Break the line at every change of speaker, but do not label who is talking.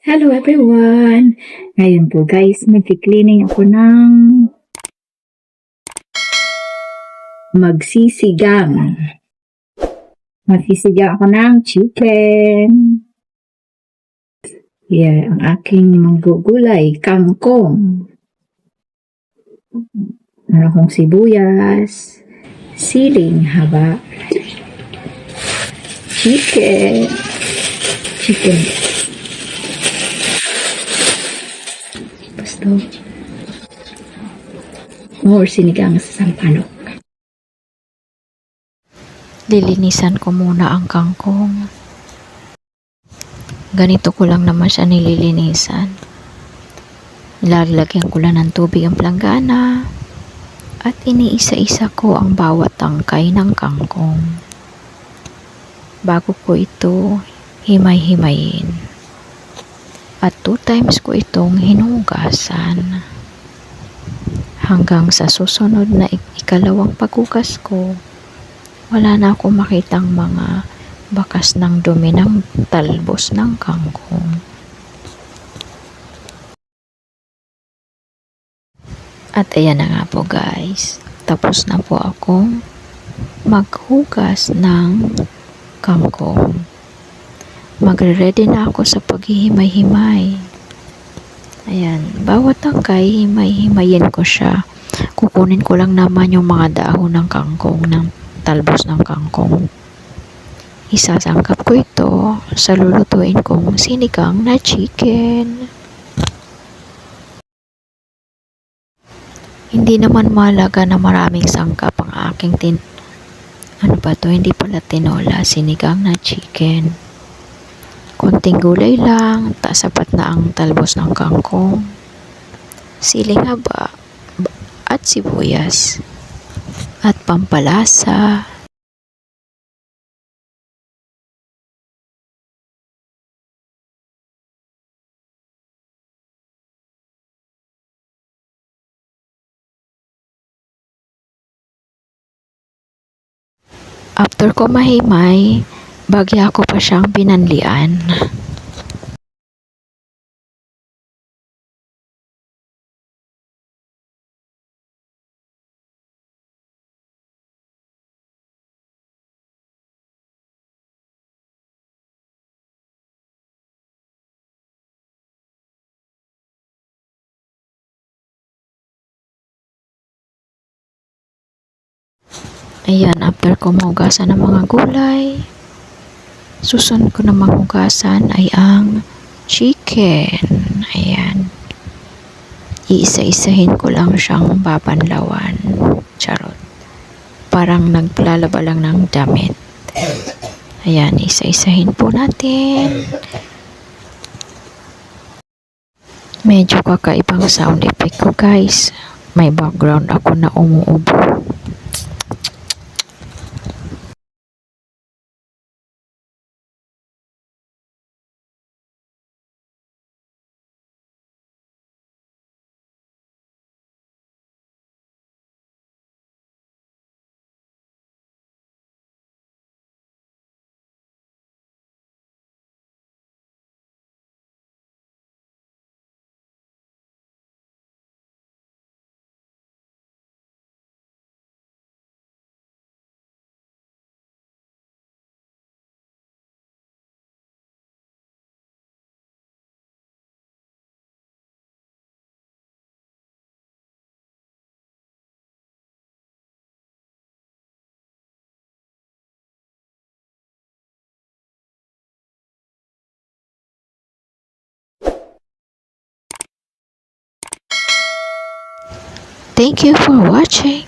Hello everyone! Ngayon po guys, mag-cleaning ako ng magsisigang. Magsisigang ako ng chicken. Yan, ang aking manggugulay, kangkong. Meron akong sibuyas, siling haba, chicken, pasto, or sinigang sa sampalok.
Lilinisan ko muna ang kangkong. Ganito ko lang naman siya nililinisan. Lalagyan ko lang ng tubig ang planggana at iniisa-isa ko ang bawat tangkay ng kangkong. Bago ko ito himay-himayin. At 2 times ko itong hinugasan. Hanggang sa susunod na ikalawang paghugas ko, wala na akong makitang mga bakas ng dumi ng talbos ng kangkong. At ayan na nga po guys, tapos na po akong maghugas ng kangkong. Magre-ready na ako sa paghihimay-himay. Ayan, bawat tangkay, himay-himayin ko siya. Kukunin ko lang naman yung mga dahon ng kangkong, ng talbos ng kangkong. Isasangkap ko ito sa lulutuin kong sinigang na chicken. Hindi naman malaga na maraming sangkap ang aking hindi pala tinola, sinigang na chicken. Konting gulay lang, sapat na ang talbos ng kangkong, siling haba, at sibuyas, at pampalasa. After ko mahimay, bagya ko pa siyang pinanlian. Ayan, after ko mahugasan ng mga gulay, susunod ko na mahugasan ay ang chicken. Ayan. Iisa-isahin ko lang siyang babanlawan. Charot. Parang naglalaba lang ng damit. Ayan, isa-isahin po natin. Medyo kakaibang sound effect ko guys. May background ako na umuubo. Thank you for watching.